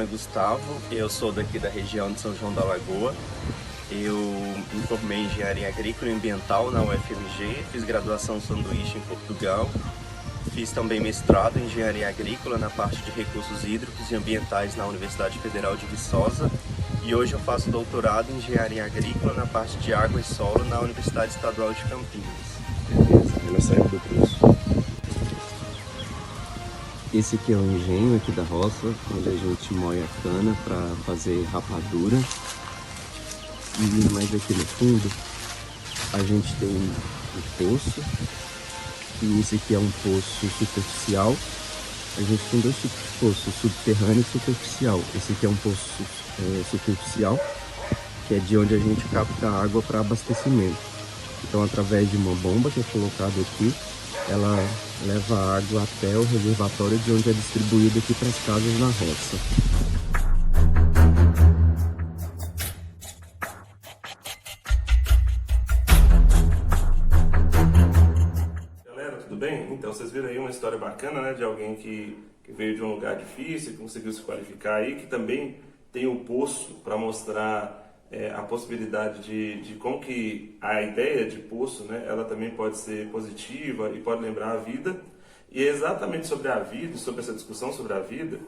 Gustavo, eu sou daqui da região de São João da Lagoa. Eu me formei em Engenharia Agrícola e Ambiental na UFMG, fiz graduação sanduíche em Portugal, fiz também mestrado em Engenharia Agrícola na parte de recursos hídricos e ambientais na Universidade Federal de Viçosa e hoje eu faço doutorado em Engenharia Agrícola na parte de água e solo na Universidade Estadual de Campinas. Beleza, eu não saí do curso. Esse aqui é o engenho aqui da roça, onde a gente moe a cana para fazer rapadura. E mais aqui no fundo, a gente tem um poço. E esse aqui é um poço superficial. A gente tem dois tipos de poço, subterrâneo e superficial. Esse aqui é um poço superficial, que é de onde a gente capta água para abastecimento. Então, através de uma bomba que é colocada aqui, ela leva a água até o reservatório, de onde é distribuída aqui para as casas na roça. Galera, tudo bem? Então, vocês viram aí uma história bacana, né, de alguém que veio de um lugar difícil, que conseguiu se qualificar aí, que também tem o poço para mostrar a possibilidade de como que a ideia de poço, né, ela também pode ser positiva e pode lembrar a vida. E é exatamente sobre a vida, sobre essa discussão sobre a vida,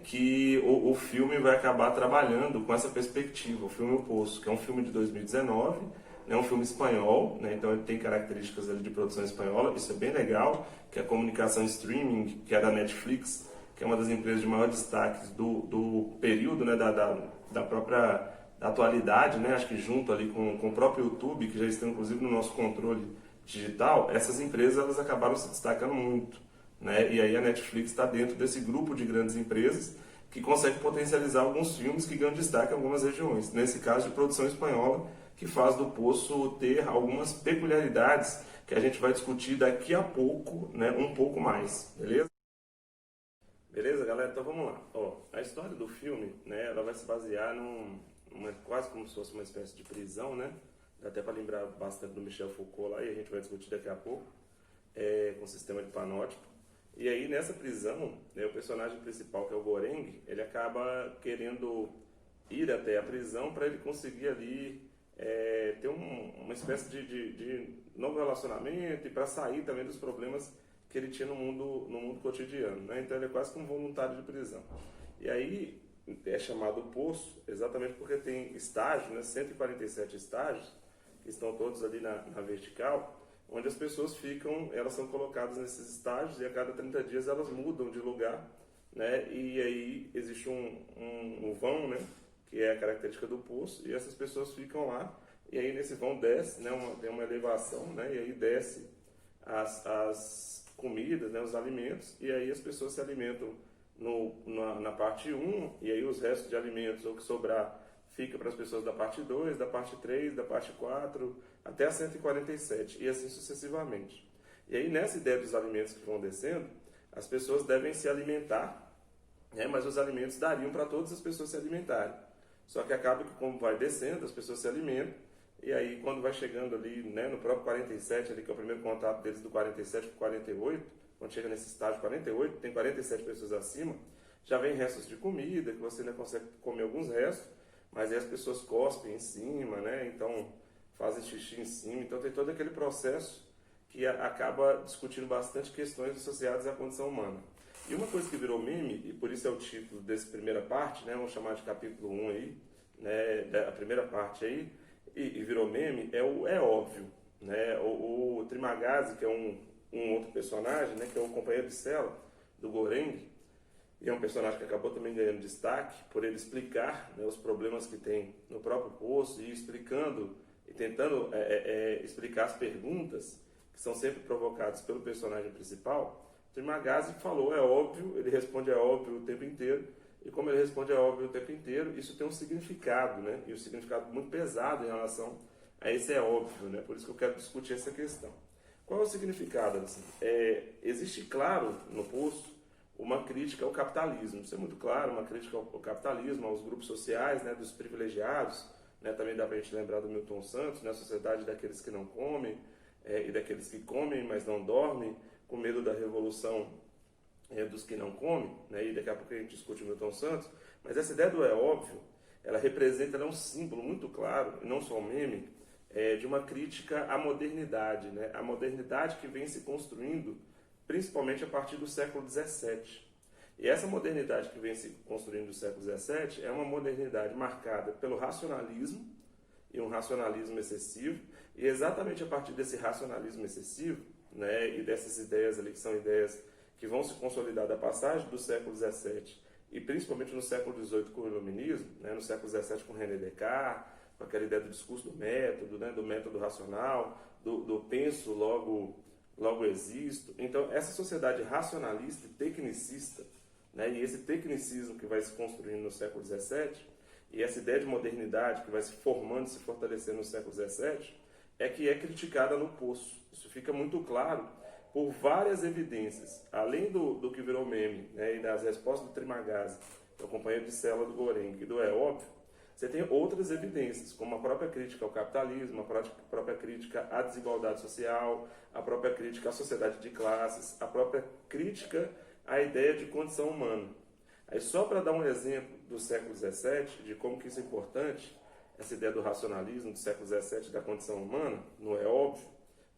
que o filme vai acabar trabalhando com essa perspectiva. O filme O Poço, que é um filme de 2019, é um filme espanhol, né, então ele tem características ali de produção espanhola, isso é bem legal, que é a comunicação streaming, que é da Netflix, que é uma das empresas de maior destaque do período, né, da própria da atualidade, né, acho que junto ali com o próprio YouTube, que já estão inclusive no nosso controle digital, essas empresas elas acabaram se destacando muito, né, e aí a Netflix está dentro desse grupo de grandes empresas que consegue potencializar alguns filmes que ganham destaque em algumas regiões, nesse caso de produção espanhola, que faz do Poço ter algumas peculiaridades que a gente vai discutir daqui a pouco, né, um pouco mais, beleza? Beleza, galera? Então vamos lá. Ó, a história do filme, né, ela vai se basear quase como se fosse uma espécie de prisão, né? Dá até para lembrar bastante do Michel Foucault lá, e a gente vai discutir daqui a pouco, com o sistema de panótipo. E aí, nessa prisão, né, o personagem principal, que é o Goreng, ele acaba querendo ir até a prisão para ele conseguir ali ter uma espécie de novo relacionamento e para sair também dos problemas que ele tinha no mundo cotidiano, né? Então ele é quase como um voluntário de prisão. E aí é chamado Poço exatamente porque tem estágios, né? 147 estágios, que estão todos ali na vertical, onde as pessoas elas são colocadas nesses estágios e a cada 30 dias elas mudam de lugar, né? E aí existe um vão, né, que é a característica do poço, e essas pessoas ficam lá, e aí nesse vão desce, né, tem uma elevação, né, e aí desce as comidas, né, os alimentos, e aí as pessoas se alimentam na parte 1, e aí os restos de alimentos, ou que sobrar, fica para as pessoas da parte 2, da parte 3, da parte 4, até a 147, e assim sucessivamente. E aí nessa ideia dos alimentos que vão descendo, as pessoas devem se alimentar, né, mas os alimentos dariam para todas as pessoas se alimentarem. Só que acaba que, como vai descendo, as pessoas se alimentam, e aí quando vai chegando ali, né, no próprio 47, ali, que é o primeiro contato deles do 47 para o 48, quando chega nesse estágio 48, tem 47 pessoas acima, já vem restos de comida, que você ainda consegue comer alguns restos, mas aí as pessoas cospem em cima, né, então fazem xixi em cima, então tem todo aquele processo que acaba discutindo bastante questões associadas à condição humana. E uma coisa que virou meme, e por isso é o título dessa primeira parte, né, vamos chamar de capítulo 1 aí, né, a primeira parte aí, e virou meme, é óbvio, né, o Trimagazi, que é um outro personagem, né, que é o companheiro de cela do Goreng, e é um personagem que acabou também ganhando destaque por ele explicar, né, os problemas que tem no próprio poço, e explicando, e tentando explicar as perguntas que são sempre provocadas pelo personagem principal. Trimagazi falou, é óbvio, ele responde é óbvio o tempo inteiro, e como ele responde é óbvio o tempo inteiro, isso tem um significado, né? E um significado muito pesado em relação a esse é óbvio, né? Por isso que eu quero discutir essa questão. Qual é o significado? Assim? Existe, claro, no Poço, uma crítica ao capitalismo, isso é muito claro, uma crítica ao capitalismo, aos grupos sociais, né, dos privilegiados, né? Também dá para a gente lembrar do Milton Santos, né? A sociedade daqueles que não comem, e daqueles que comem, mas não dormem, com medo da revolução dos que não comem, né? E daqui a pouco a gente discute o Milton Santos, mas essa ideia do é óbvio, ela representa, ela é um símbolo muito claro, e não só um meme, de uma crítica à modernidade, né? A modernidade que vem se construindo principalmente a partir do século XVII. E essa modernidade que vem se construindo no século XVII é uma modernidade marcada pelo racionalismo, e um racionalismo excessivo, e exatamente a partir desse racionalismo excessivo, né, e dessas ideias ali que são ideias que vão se consolidar da passagem do século XVII e principalmente no século XVIII com o Iluminismo, né, no século XVII com René Descartes, com aquela ideia do discurso do método, né, do método racional, do penso, logo existo. Então, essa sociedade racionalista e tecnicista, né, e esse tecnicismo que vai se construindo no século XVII, e essa ideia de modernidade que vai se formando, se fortalecendo no século XVII, é que é criticada no Poço. Isso fica muito claro por várias evidências, além do que virou meme, né, e das respostas do Trimagazzi, do companheiro de cela do Goring e do É Óbvio, você tem outras evidências, como a própria crítica ao capitalismo, a própria crítica à desigualdade social, a própria crítica à sociedade de classes, a própria crítica à ideia de condição humana. Aí só para dar um exemplo do século XVII, de como que isso é importante, essa ideia do racionalismo do século XVII da condição humana, não é óbvio,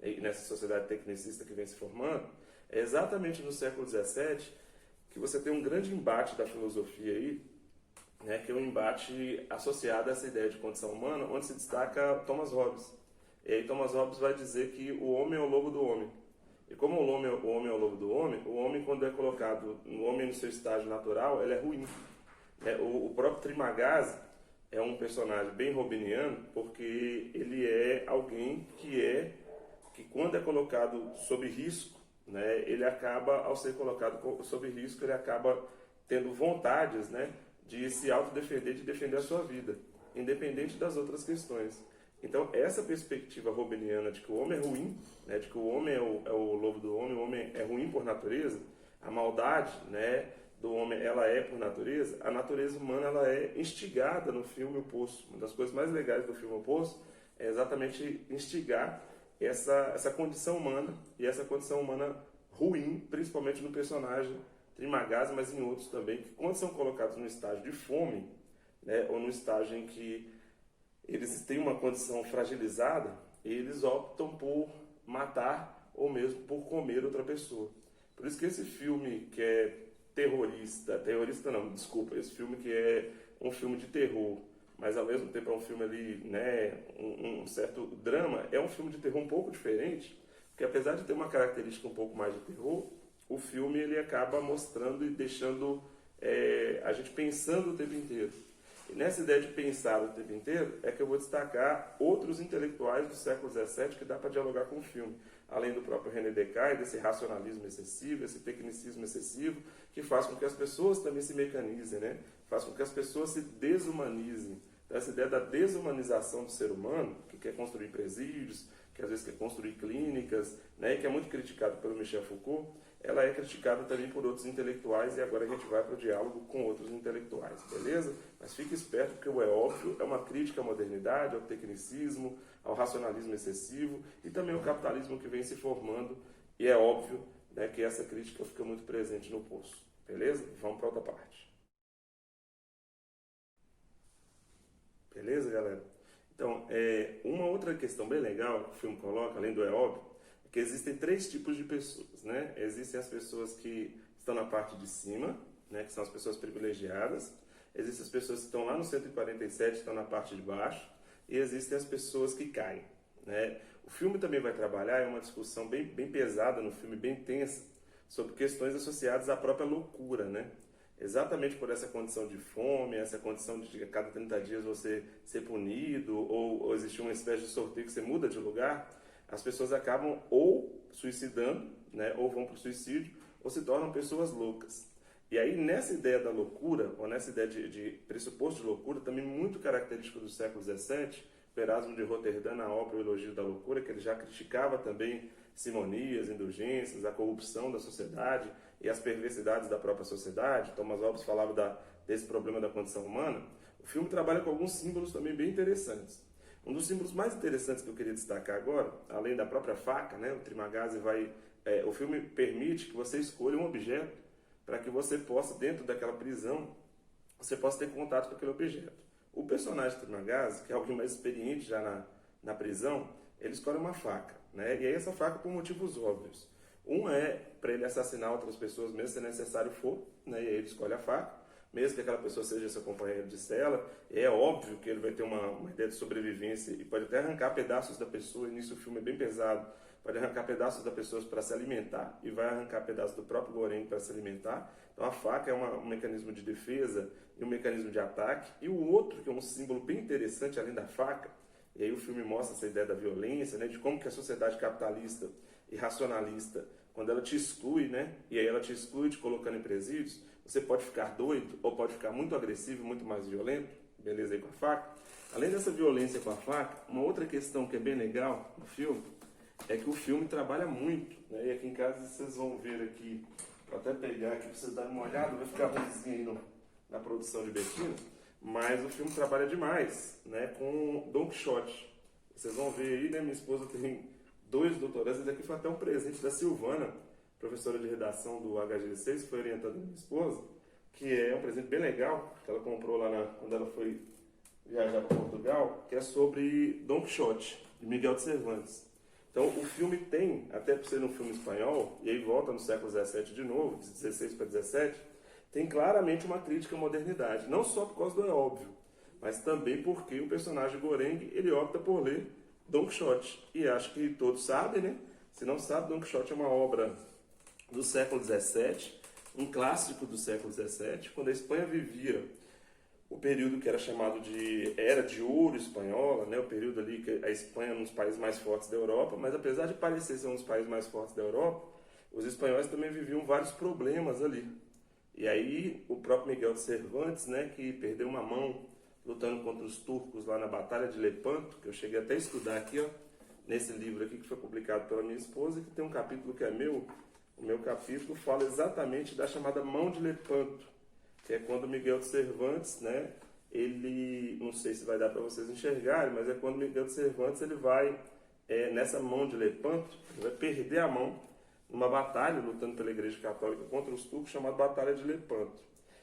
e nessa sociedade tecnicista que vem se formando, é exatamente no século XVII que você tem um grande embate da filosofia aí, né, que é um embate associado a essa ideia de condição humana, onde se destaca Thomas Hobbes. E aí Thomas Hobbes vai dizer que o homem é o lobo do homem. E como o homem é o lobo do homem, o homem, quando é colocado no homem no seu estágio natural, ele é ruim. O próprio Trimagazzi é um personagem bem robiniano, porque ele é alguém que quando é colocado sob risco, né, ele acaba, ao ser colocado sob risco, ele acaba tendo vontades, né, de se autodefender, de defender a sua vida, independente das outras questões. Então, essa perspectiva robiniana de que o homem é ruim, né, de que o homem é o lobo do homem, o homem é ruim por natureza, a maldade, né, do homem, ela é por natureza, a natureza humana ela é instigada no filme O Poço. Uma das coisas mais legais do filme O Poço é exatamente instigar essa condição humana, e essa condição humana ruim, principalmente no personagem Trimagazzi, mas em outros também, que quando são colocados no estágio de fome, né, ou no estágio em que eles têm uma condição fragilizada, eles optam por matar ou mesmo por comer outra pessoa. Por isso que esse filme que é terrorista não, desculpa, esse filme que é um filme de terror, mas ao mesmo tempo é um filme ali, né, um certo drama, é um filme de terror um pouco diferente, porque apesar de ter uma característica um pouco mais de terror, o filme ele acaba mostrando e deixando a gente pensando o tempo inteiro. E nessa ideia de pensar o tempo inteiro é que eu vou destacar outros intelectuais do século XVII que dá para dialogar com o filme. Além do próprio René Descartes, desse racionalismo excessivo, esse tecnicismo excessivo, que faz com que as pessoas também se mecanizem, né? Faz com que as pessoas se desumanizem. Então, essa ideia da desumanização do ser humano, que quer construir presídios, que às vezes quer construir clínicas, né? E que é muito criticado pelo Michel Foucault, ela é criticada também por outros intelectuais, e agora a gente vai para o diálogo com outros intelectuais, beleza? Mas fique esperto, porque o É Óbvio é uma crítica à modernidade, ao tecnicismo, ao racionalismo excessivo e também ao capitalismo que vem se formando, e é óbvio, né, que essa crítica fica muito presente no Poço, beleza? Vamos para outra parte. Beleza, galera? Então, uma outra questão bem legal que o filme coloca, além do É Óbvio, que existem três tipos de pessoas, né? Existem as pessoas que estão na parte de cima, né? Que são as pessoas privilegiadas. Existem as pessoas que estão lá no 147, estão na parte de baixo. E existem as pessoas que caem, né? O filme também vai trabalhar, é uma discussão bem pesada no filme, bem tensa, sobre questões associadas à própria loucura, né? Exatamente por essa condição de fome, essa condição de a cada 30 dias você ser punido, ou existir uma espécie de sorteio que você muda de lugar, as pessoas acabam ou suicidando, né, ou vão para o suicídio, ou se tornam pessoas loucas. E aí, nessa ideia da loucura, ou nessa ideia de pressuposto de loucura, também muito característico do século XVII, Erasmo de Roterdã, na obra O Elogio da Loucura, que ele já criticava também simonias, indulgências, a corrupção da sociedade e as perversidades da própria sociedade. Thomas Hobbes falava desse problema da condição humana. O filme trabalha com alguns símbolos também bem interessantes. Um dos símbolos mais interessantes que eu queria destacar agora, além da própria faca, né, o Trimagazzi o filme permite que você escolha um objeto para que você possa, dentro daquela prisão, você possa ter contato com aquele objeto. O personagem Trimagazzi, que é alguém mais experiente já na prisão, ele escolhe uma faca, né? E aí essa faca por motivos óbvios. Um é para ele assassinar outras pessoas, mesmo se necessário for, né? E aí ele escolhe a faca, mesmo que aquela pessoa seja seu companheiro de cela. É óbvio que ele vai ter uma ideia de sobrevivência e pode até arrancar pedaços da pessoa, e nisso o filme é bem pesado, pode arrancar pedaços da pessoa para se alimentar e vai arrancar pedaços do próprio Goreng para se alimentar. Então a faca é um mecanismo de defesa e um mecanismo de ataque. E o outro, que é um símbolo bem interessante além da faca, e aí o filme mostra essa ideia da violência, né, de como que a sociedade capitalista e racionalista, quando ela te exclui, né, e aí ela te exclui te colocando em presídios, você pode ficar doido ou pode ficar muito agressivo, muito mais violento, beleza, aí com a faca. Além dessa violência com a faca, uma outra questão que é bem legal no filme é que o filme trabalha muito, né, e aqui em casa vocês vão ver aqui, vou até pegar aqui para vocês darem uma olhada, vai ficar ruimzinho aí na produção de Betina, mas o filme trabalha demais, né, com Don Quixote. Vocês vão ver aí, né, minha esposa tem 2 doutorados, esse aqui foi até um presente da Silvana, professora de redação do HGC, que foi orientada da minha esposa, que é um presente bem legal, que ela comprou lá quando ela foi viajar para Portugal, que é sobre Don Quixote, de Miguel de Cervantes. Então o filme tem, até por ser um filme espanhol, e aí volta no século XVII de novo, de 16 para 17, tem claramente uma crítica à modernidade, não só por causa do óbvio, mas também porque o personagem Goreng, ele opta por ler Don Quixote. E acho que todos sabem, né? Se não sabe, Don Quixote é uma obra do século XVII, um clássico do século XVII, quando a Espanha vivia o período que era chamado de Era de Ouro Espanhola, né? O período ali que a Espanha é um dos países mais fortes da Europa, mas apesar de parecer ser um dos países mais fortes da Europa, os espanhóis também viviam vários problemas ali. E aí o próprio Miguel de Cervantes, né, que perdeu uma mão lutando contra os turcos lá na Batalha de Lepanto, que eu cheguei até a estudar aqui, ó, nesse livro aqui que foi publicado pela minha esposa, que tem um capítulo que é meu. O meu capítulo fala exatamente da chamada Mão de Lepanto, que é quando Miguel de Cervantes, né, ele, não sei se vai dar para vocês enxergarem, mas é quando Miguel de Cervantes ele vai, nessa Mão de Lepanto, ele vai perder a mão numa batalha lutando pela Igreja Católica contra os turcos, chamada Batalha de Lepanto.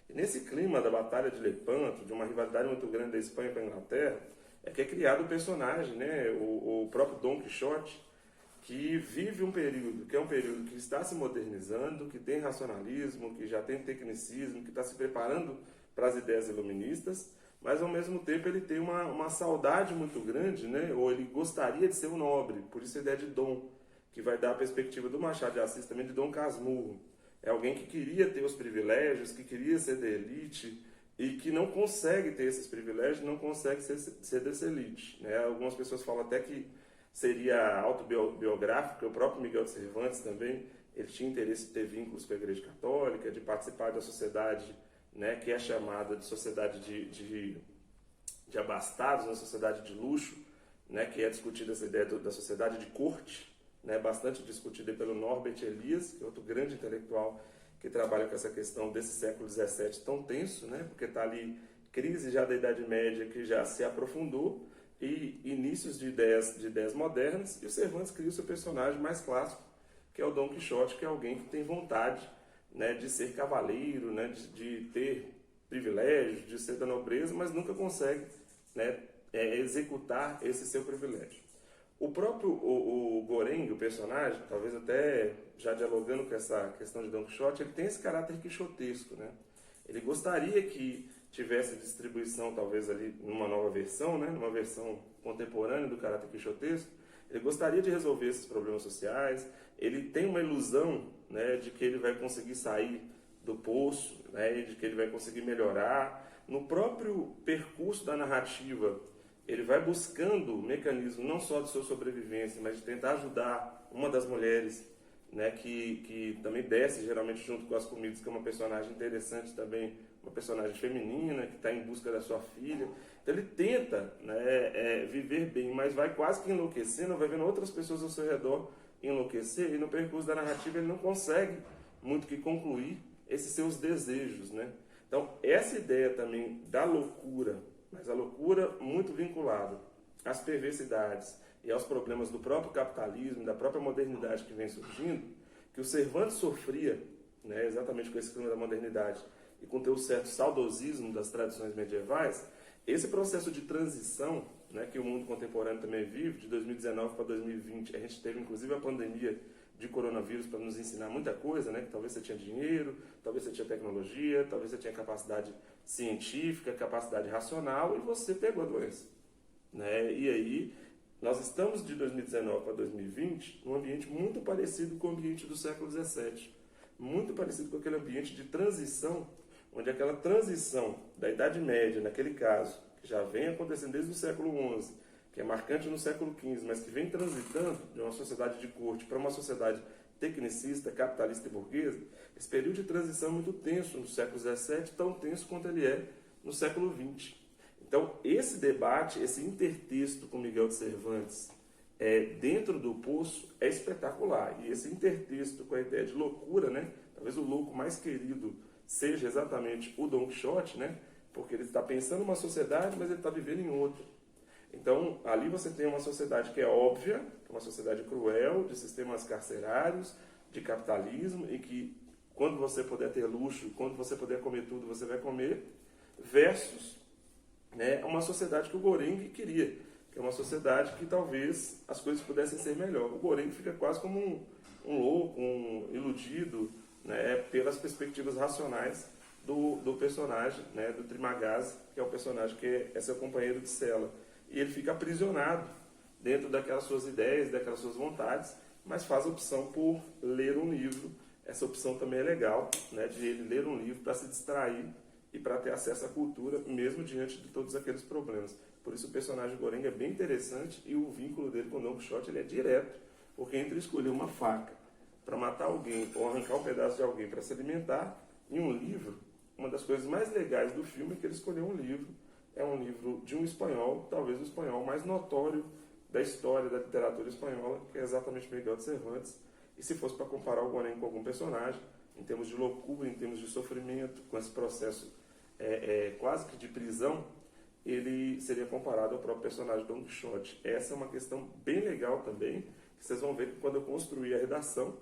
E nesse clima da Batalha de Lepanto, de uma rivalidade muito grande da Espanha para a Inglaterra, é que é criado o personagem, né, o próprio Don Quixote, que vive um período, que é um período que está se modernizando, que tem racionalismo, que já tem tecnicismo, que está se preparando para as ideias iluministas, mas ao mesmo tempo ele tem uma saudade muito grande, né, ou ele gostaria de ser um nobre, por isso a ideia de Dom, que vai dar a perspectiva do Machado de Assis também de Dom Casmurro. É alguém que queria ter os privilégios, que queria ser da elite e que não consegue ter esses privilégios, não consegue ser dessa elite, né? Algumas pessoas falam até que seria autobiográfico, o próprio Miguel de Cervantes também, ele tinha interesse em ter vínculos com a Igreja Católica, de participar da sociedade, né, que é chamada de sociedade de abastados, uma sociedade de luxo, né, que é discutida essa ideia da sociedade de corte, né, bastante discutida pelo Norbert Elias, que é outro grande intelectual que trabalha com essa questão desse século XVII tão tenso, né, porque está ali crise já da Idade Média que já se aprofundou e inícios de ideias modernas, e o Cervantes cria o seu personagem mais clássico, que é o Dom Quixote, que é alguém que tem vontade, né, de ser cavaleiro, né, de ter privilégios, de ser da nobreza, mas nunca consegue, né, executar esse seu privilégio. O próprio o Goreng, o personagem, talvez até já dialogando com essa questão de Don Quixote, ele tem esse caráter quixotesco, né? Ele gostaria que tivesse distribuição, talvez ali numa nova versão, né? Numa versão contemporânea do caráter quixotesco. Ele gostaria de resolver esses problemas sociais. Ele tem uma ilusão, né, de que ele vai conseguir sair do poço, né, e de que ele vai conseguir melhorar. No próprio percurso da narrativa, ele vai buscando mecanismos não só de sua sobrevivência, mas de tentar ajudar uma das mulheres, né, que também desce geralmente junto com as comidas, que é uma personagem interessante também, uma personagem feminina que está em busca da sua filha. Então ele tenta, né, viver bem, mas vai quase que enlouquecendo, vai vendo outras pessoas ao seu redor enlouquecer, e no percurso da narrativa ele não consegue muito que concluir esses seus desejos, né? Então essa ideia também da loucura, mas a loucura muito vinculada às perversidades e aos problemas do próprio capitalismo, da própria modernidade que vem surgindo, que o Cervantes sofria, né, exatamente com esse clima da modernidade e com ter um certo saudosismo das tradições medievais, esse processo de transição, né, que o mundo contemporâneo também vive, de 2019 para 2020, a gente teve inclusive a pandemia de coronavírus para nos ensinar muita coisa, né, que talvez você tinha dinheiro, talvez você tinha tecnologia, talvez você tinha capacidade científica, capacidade racional, e você pegou a doença, né? E aí nós estamos de 2019 para 2020 num ambiente muito parecido com o ambiente do século XVII, muito parecido com aquele ambiente de transição, onde aquela transição da Idade Média, naquele caso, que já vem acontecendo desde o século XI, que é marcante no século XV, mas que vem transitando de uma sociedade de corte para uma sociedade tecnicista, capitalista e burguesa, esse período de transição é muito tenso no século XVII, tão tenso quanto ele é no século XX. Então, esse debate, esse intertexto com Miguel de Cervantes dentro do Poço é espetacular. E esse intertexto com a ideia de loucura, né? Talvez o louco mais querido seja exatamente o Dom Quixote, né? Porque ele está pensando em uma sociedade, mas ele está vivendo em outra. Então, ali você tem uma sociedade que é óbvia, que é uma sociedade cruel, de sistemas carcerários, de capitalismo, e que quando você puder ter luxo, quando você puder comer tudo, você vai comer, versus, né, uma sociedade que o Gorengue queria, que é uma sociedade que talvez as coisas pudessem ser melhor. O Gorengue fica quase como um louco, um iludido, né, pelas perspectivas racionais do personagem, né, do Trimagazzi, que é o personagem que é seu companheiro de cela. E ele fica aprisionado dentro daquelas suas ideias, daquelas suas vontades, mas faz a opção por ler um livro. Essa opção também é legal, né, de ele ler um livro para se distrair e para ter acesso à cultura, mesmo diante de todos aqueles problemas. Por isso o personagem Gorengue é bem interessante e o vínculo dele com o Don Quixote ele é direto, porque entre escolher uma faca para matar alguém ou arrancar um pedaço de alguém para se alimentar, em um livro, uma das coisas mais legais do filme é que ele escolheu um livro. É um livro de um espanhol, talvez o espanhol mais notório da história da literatura espanhola, que é exatamente Miguel de Cervantes. E se fosse para comparar o Gorengue com algum personagem, em termos de loucura, em termos de sofrimento, com esse processo quase que de prisão, ele seria comparado ao próprio personagem Don Quixote. Essa é uma questão bem legal também, que vocês vão ver que quando eu construir a redação,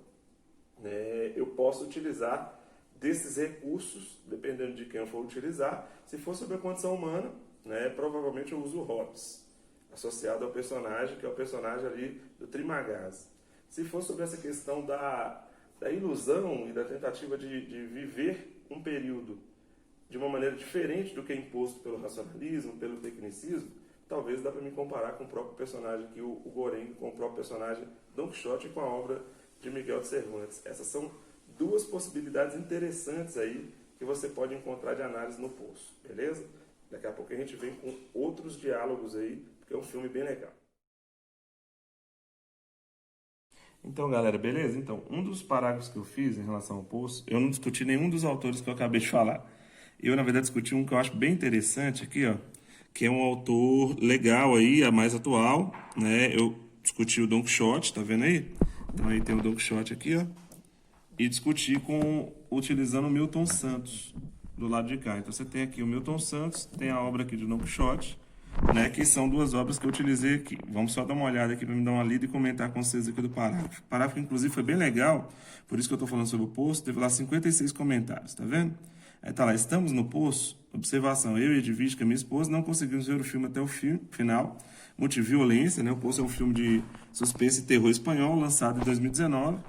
né, eu posso utilizar desses recursos, dependendo de quem eu for utilizar. Se for sobre a condição humana, né, provavelmente eu uso o Hobbes, associado ao personagem, que é o personagem ali do Trimagazzi. Se for sobre essa questão da ilusão e da tentativa de viver um período de uma maneira diferente do que é imposto pelo racionalismo, pelo tecnicismo, talvez dá para me comparar com o próprio personagem aqui, o Gorengue, com o próprio personagem Don Quixote e com a obra de Miguel de Cervantes. Essas são duas possibilidades interessantes aí que você pode encontrar de análise no Poço, beleza? Daqui a pouco a gente vem com outros diálogos aí, porque é um filme bem legal. Então, galera, beleza? Então, um dos parágrafos que eu fiz em relação ao Poço, eu não discuti nenhum dos autores que eu acabei de falar. Eu, na verdade, discuti um que eu acho bem interessante aqui, ó, que é um autor legal aí, a mais atual, né? Eu discuti o Don Quixote, tá vendo aí? Então aí tem o Don Quixote aqui, ó. E discuti utilizando o Milton Santos do lado de cá. Então você tem aqui o Milton Santos, tem a obra aqui de Don Quixote, né, que são duas obras que eu utilizei aqui. Vamos só dar uma olhada aqui para me dar uma lida e comentar com vocês aqui do parágrafo. O parágrafo, inclusive, foi bem legal, por isso que eu estou falando sobre o Poço, teve lá 56 comentários, tá vendo? Aí tá lá, estamos no Poço, observação, eu e Edvígia, minha esposa, não conseguimos ver o filme até o final, Multiviolência, né? O Poço é um filme de suspense e terror espanhol, lançado em 2019,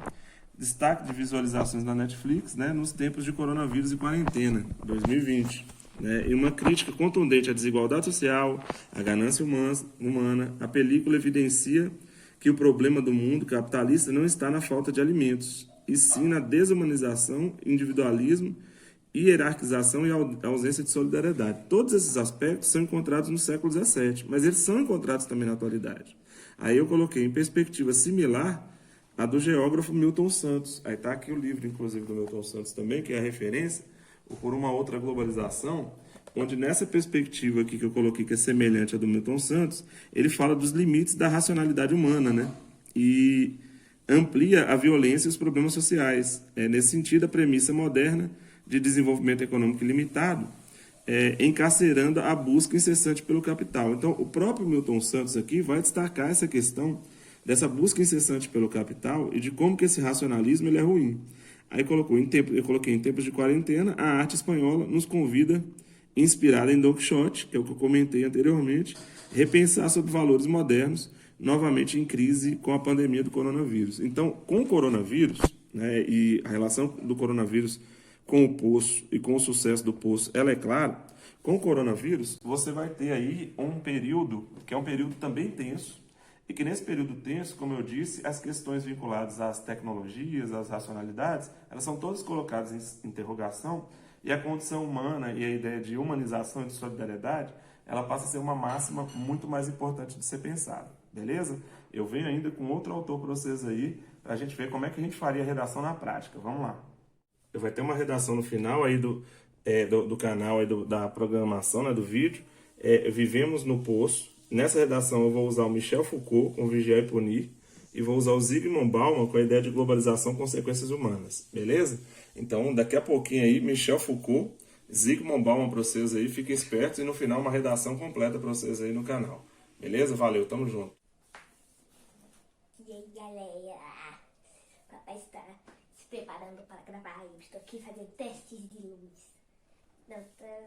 destaque de visualizações na Netflix, né, nos tempos de coronavírus e quarentena, 2020. Né, e uma crítica contundente à desigualdade social, à ganância humana. A película evidencia que o problema do mundo capitalista não está na falta de alimentos, e sim na desumanização, individualismo, hierarquização e ausência de solidariedade. Todos esses aspectos são encontrados no século XVII, mas eles são encontrados também na atualidade. Aí eu coloquei em perspectiva similar a do geógrafo Milton Santos. Aí está aqui o livro, inclusive, do Milton Santos também, que é a referência, o Por uma Outra Globalização, onde nessa perspectiva aqui que eu coloquei, que é semelhante à do Milton Santos, ele fala dos limites da racionalidade humana, né? E amplia a violência e os problemas sociais. Nesse sentido, a premissa moderna de desenvolvimento econômico ilimitado, encarcerando a busca incessante pelo capital. Então, o próprio Milton Santos aqui vai destacar essa questão dessa busca incessante pelo capital e de como que esse racionalismo ele é ruim. Aí eu coloquei em tempos de quarentena, a arte espanhola nos convida, inspirada em Don Quixote, que é o que eu comentei anteriormente, repensar sobre valores modernos, novamente em crise com a pandemia do coronavírus. Então, com o coronavírus, né, e a relação do coronavírus com o Poço e com o sucesso do Poço, ela é clara. Com o coronavírus, você vai ter aí um período, que é um período também tenso, e que nesse período tenso, como eu disse, as questões vinculadas às tecnologias, às racionalidades, elas são todas colocadas em interrogação, e a condição humana e a ideia de humanização e de solidariedade, ela passa a ser uma máxima muito mais importante de ser pensada, beleza? Eu venho ainda com outro autor para vocês aí, para a gente ver como é que a gente faria a redação na prática. Vamos lá. Eu vai ter uma redação no final aí do canal, aí da programação, né, do vídeo, Vivemos no Poço. Nessa redação eu vou usar o Michel Foucault com Vigiar e Punir e vou usar o Zygmunt Bauman com a ideia de globalização, consequências humanas, beleza? Então, daqui a pouquinho aí, Michel Foucault, Zygmunt Bauman para vocês aí, fiquem espertos e no final uma redação completa para vocês aí no canal, beleza? Valeu, tamo junto. E aí, galera? Papai está se preparando para gravar. Eu estou aqui fazendo testes de luz. Não,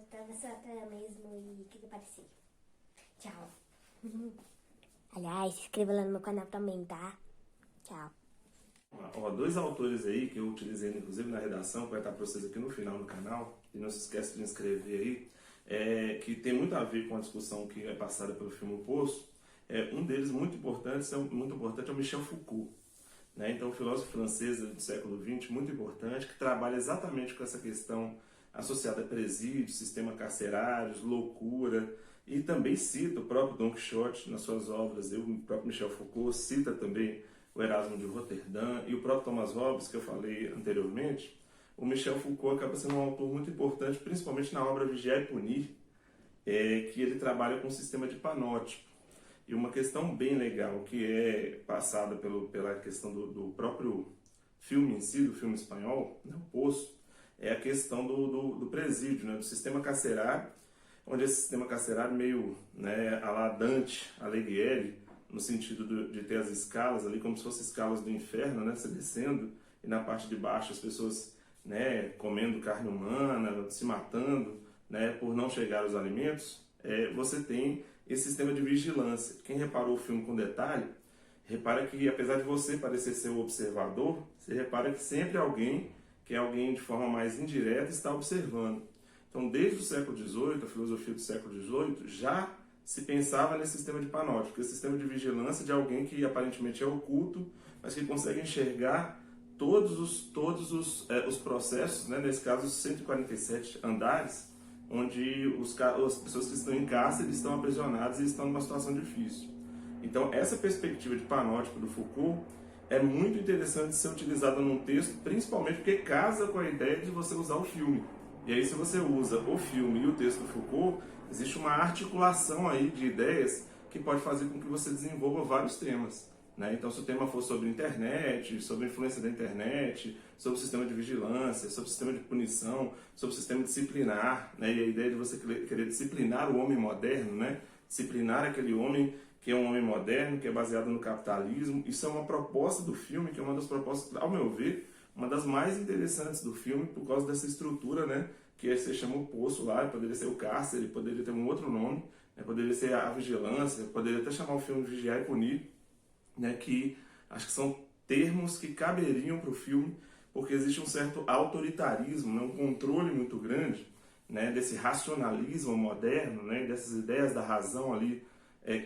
tava só até mesmo e o que parecia. Tchau. Aliás, se inscreva lá no meu canal também, tá? Tchau. Ó, dois autores aí que eu utilizei inclusive na redação, que vai estar para vocês aqui no final do canal, e não se esqueça de inscrever aí, que tem muito a ver com a discussão que é passada pelo filme O Poço. Um deles muito importante é o Michel Foucault, né? Então, um filósofo francês do século XX, muito importante, que trabalha exatamente com essa questão associada a presídios, sistema carcerários, loucura, e também cita o próprio Don Quixote nas suas obras. O próprio Michel Foucault cita também o Erasmo de Roterdã e o próprio Thomas Hobbes, que eu falei anteriormente. O Michel Foucault acaba sendo um autor muito importante, principalmente na obra Vigiar e Punir, que ele trabalha com o sistema de panótipo. E uma questão bem legal que é passada pela questão do próprio filme em si, do filme espanhol, né, O Poço, é a questão do presídio, né, do sistema carcerário, onde esse sistema carcerário meio, né, à la Dante Alighieri, no sentido de ter as escalas ali, como se fossem escalas do inferno, né, se descendo, e na parte de baixo as pessoas, né, comendo carne humana, se matando, né, por não chegar aos alimentos. Você tem esse sistema de vigilância. Quem reparou o filme com detalhe, repara que apesar de você parecer ser o observador, você repara que sempre alguém, que é alguém de forma mais indireta, está observando. Então, desde o século XVIII, a filosofia do século XVIII, já se pensava nesse sistema de panóptico, esse sistema de vigilância de alguém que aparentemente é oculto, mas que consegue enxergar todos os processos, né, nesse caso os 147 andares, onde as pessoas que estão em cárcere estão aprisionadas e estão numa situação difícil. Então, essa perspectiva de panótipo do Foucault é muito interessante de ser utilizada num texto, principalmente porque casa com a ideia de você usar o filme. E aí, se você usa o filme e o texto do Foucault, existe uma articulação aí de ideias que pode fazer com que você desenvolva vários temas, né? Então, se o tema for sobre internet, sobre a influência da internet, sobre o sistema de vigilância, sobre o sistema de punição, sobre o sistema disciplinar, né? E a ideia de você querer disciplinar o homem moderno, né? Disciplinar aquele homem que é um homem moderno, que é baseado no capitalismo. Isso é uma proposta do filme, que é uma das propostas, ao meu ver, uma das mais interessantes do filme, por causa dessa estrutura, né? Que você chama o Poço lá, poderia ser o cárcere, poderia ter um outro nome, né? Poderia ser a vigilância, poderia até chamar o filme Vigiar e Punir, né? Que acho que são termos que caberiam para o filme, porque existe um certo autoritarismo, né? Um controle muito grande, né? Desse racionalismo moderno, né? Dessas ideias da razão ali,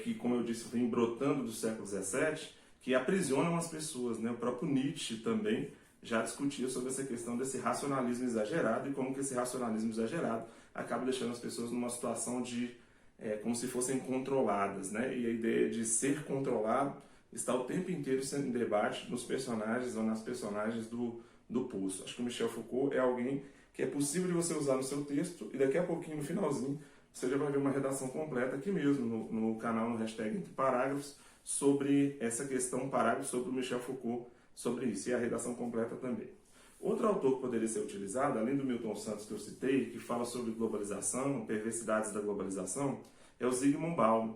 que, como eu disse, vem brotando do século XVII, que aprisionam as pessoas, né? O próprio Nietzsche também já discutia sobre essa questão desse racionalismo exagerado e como que esse racionalismo exagerado acaba deixando as pessoas numa situação de como se fossem controladas, né? E a ideia de ser controlado está o tempo inteiro sendo em debate nos personagens ou nas personagens do Poço. Acho que o Michel Foucault é alguém que é possível de você usar no seu texto e daqui a pouquinho, no finalzinho, você já vai ver uma redação completa aqui mesmo no canal, no hashtag Entre Parágrafos, sobre essa questão, parágrafo sobre o Michel Foucault, sobre isso, e a redação completa também. Outro autor que poderia ser utilizado, além do Milton Santos que eu citei, que fala sobre globalização, perversidades da globalização, é o Zygmunt Bauman.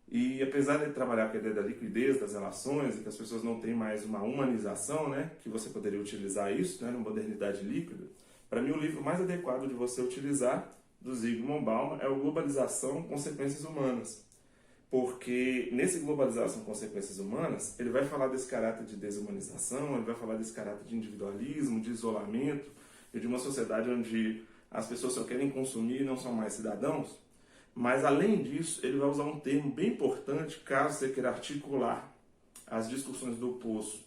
E apesar de trabalhar com a ideia da liquidez das relações e que as pessoas não têm mais uma humanização, né, que você poderia utilizar isso, né, numa modernidade líquida, para mim o livro mais adequado de você utilizar, do Zygmunt Bauman, é o Globalização, Consequências Humanas. Porque nesse Globalização, Consequências Humanas, ele vai falar desse caráter de desumanização, ele vai falar desse caráter de individualismo, de isolamento, e de uma sociedade onde as pessoas só querem consumir e não são mais cidadãos. Mas, além disso, ele vai usar um termo bem importante, caso você queira articular as discussões do Poço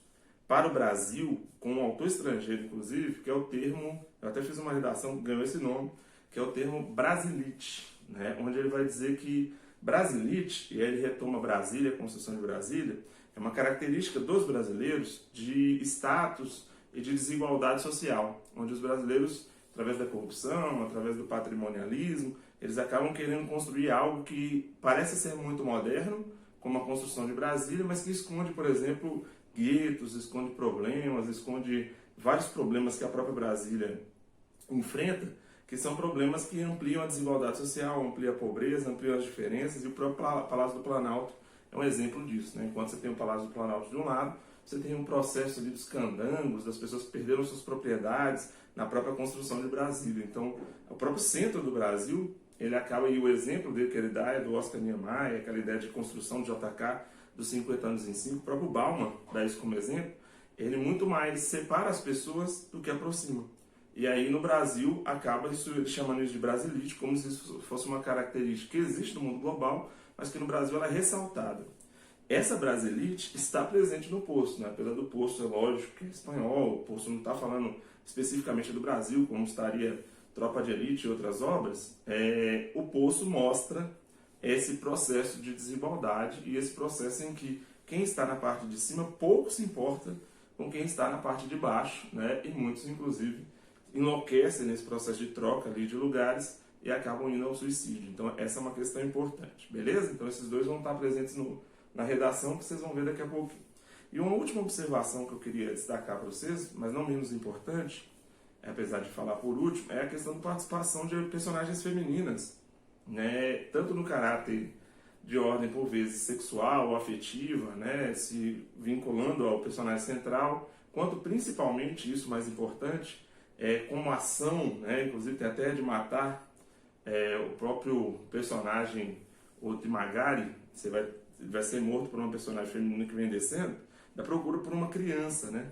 para o Brasil, com um autor estrangeiro, inclusive, que é o termo, eu até fiz uma redação que ganhou esse nome, que é o termo Brasilite, né? Onde ele vai dizer que Brasilite, e aí ele retoma Brasília, a construção de Brasília, é uma característica dos brasileiros de status e de desigualdade social, onde os brasileiros, através da corrupção, através do patrimonialismo, eles acabam querendo construir algo que parece ser muito moderno, como a construção de Brasília, mas que esconde, por exemplo, guetos, esconde problemas, esconde vários problemas que a própria Brasília enfrenta, que são problemas que ampliam a desigualdade social, ampliam a pobreza, ampliam as diferenças, e o próprio Palácio do Planalto é um exemplo disso, né? Enquanto você tem o Palácio do Planalto de um lado, você tem um processo ali dos candangos, das pessoas que perderam suas propriedades na própria construção de Brasília. Então, o próprio centro do Brasil, ele acaba, e o exemplo dele que ele dá é do Oscar Niemeyer, aquela ideia de construção de JK dos 50 anos em 5, o próprio Bauman dá isso como exemplo, ele muito mais separa as pessoas do que aproxima. E aí no Brasil acaba ele chamando isso de brasilite, como se isso fosse uma característica que existe no mundo global, mas que no Brasil ela é ressaltada. Essa brasilite está presente no Poço, né? Apesar do Poço, é lógico que é espanhol, o Poço não está falando especificamente do Brasil, como estaria Tropa de Elite e outras obras, o Poço mostra esse processo de desigualdade e esse processo em que quem está na parte de cima pouco se importa com quem está na parte de baixo, né? E muitos, inclusive, enlouquecem nesse processo de troca ali de lugares e acabam indo ao suicídio. Então essa é uma questão importante, beleza? Então esses dois vão estar presentes na redação, que vocês vão ver daqui a pouquinho. E uma última observação que eu queria destacar para vocês, mas não menos importante, apesar de falar por último, é a questão da participação de personagens femininas, né? Tanto no caráter de ordem, por vezes, sexual ou afetiva, né? Se vinculando ao personagem central, quanto principalmente, isso mais importante, como ação, né? Inclusive tem até de matar o próprio personagem, o Timagari, vai ser morto por uma personagem feminina que vem descendo, da procura por uma criança, né?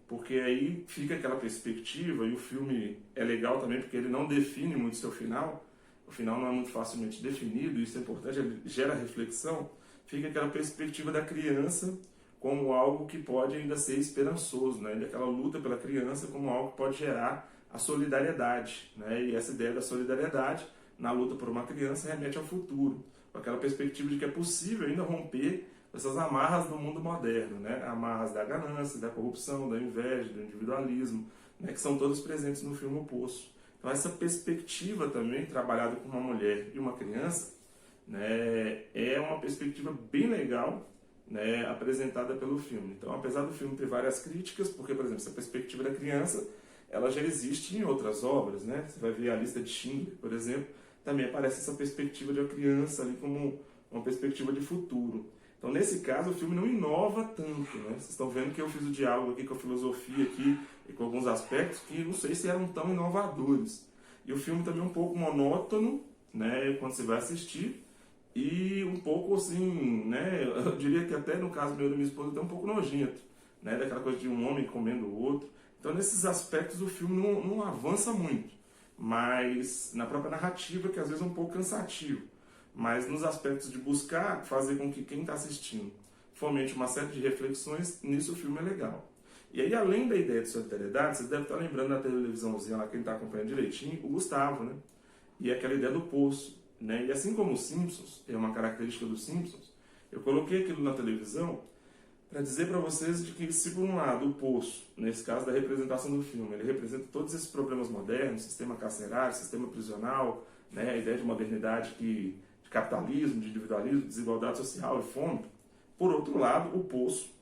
Porque aí fica aquela perspectiva, e o filme é legal também porque ele não define muito seu final, o final não é muito facilmente definido, isso é importante, ele gera reflexão, fica aquela perspectiva da criança como algo que pode ainda ser esperançoso, né? Aquela luta pela criança como algo que pode gerar a solidariedade, né? E essa ideia da solidariedade na luta por uma criança remete ao futuro, com aquela perspectiva de que é possível ainda romper essas amarras do mundo moderno, né? Amarras da ganância, da corrupção, da inveja, do individualismo, né? Que são todas presentes no filme O Poço. Então essa perspectiva também, trabalhada com uma mulher e uma criança, né? É uma perspectiva bem legal, né? Apresentada pelo filme. Então, apesar do filme ter várias críticas, porque, por exemplo, essa perspectiva da criança, ela já existe em outras obras, né? Você vai ver a Lista de Schindler, por exemplo, também aparece essa perspectiva de uma criança ali como uma perspectiva de futuro. Então, nesse caso, o filme não inova tanto, né? Vocês estão vendo que eu fiz o diálogo aqui com a filosofia aqui e com alguns aspectos que não sei se eram tão inovadores. E o filme também é um pouco monótono, né? Quando você vai assistir, e um pouco assim, né? Eu diria que até no caso meu e da minha esposa até um pouco nojento, né? Daquela coisa de um homem comendo o outro. Então, nesses aspectos, o filme não avança muito, mas na própria narrativa, que às vezes é um pouco cansativo. Mas nos aspectos de buscar fazer com que quem está assistindo fomente uma série de reflexões, nisso o filme é legal. E aí, além da ideia de solidariedade, vocês devem estar lembrando da televisãozinha lá, quem está acompanhando direitinho, o Gustavo, né? E aquela ideia do poço, né? E assim como os Simpsons, é uma característica dos Simpsons, eu coloquei aquilo na televisão para dizer para vocês de que, se por um lado o poço, nesse caso da representação do filme, ele representa todos esses problemas modernos, sistema carcerário, sistema prisional, né? A ideia de modernidade de capitalismo, de individualismo, desigualdade social e fome. Por outro lado, o Poço,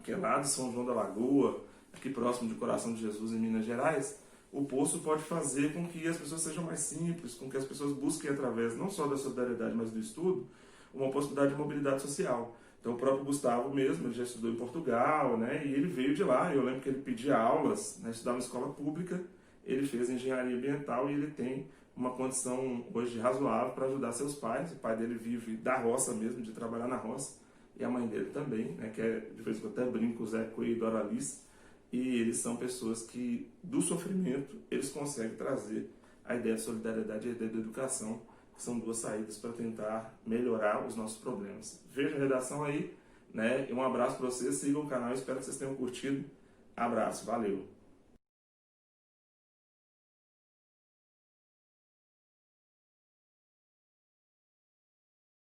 que é lá de São João da Lagoa, aqui próximo de Coração de Jesus, em Minas Gerais, o Poço pode fazer com que as pessoas sejam mais simples, com que as pessoas busquem através não só da solidariedade, mas do estudo, uma possibilidade de mobilidade social. Então o próprio Gustavo mesmo, ele já estudou em Portugal, né? E ele veio de lá. Eu lembro que ele pedia aulas, né? Estudava em escola pública, ele fez engenharia ambiental e ele tem uma condição hoje razoável para ajudar seus pais. O pai dele vive da roça mesmo, de trabalhar na roça, e a mãe dele também, né? Que é, de vez em quando até brinco, o Zé Coelho e Dora Alice. E eles são pessoas que, do sofrimento, eles conseguem trazer a ideia de solidariedade e a ideia de educação, que são duas saídas para tentar melhorar os nossos problemas. Veja a redação aí, né? E um abraço para vocês, sigam o canal, espero que vocês tenham curtido. Abraço, valeu!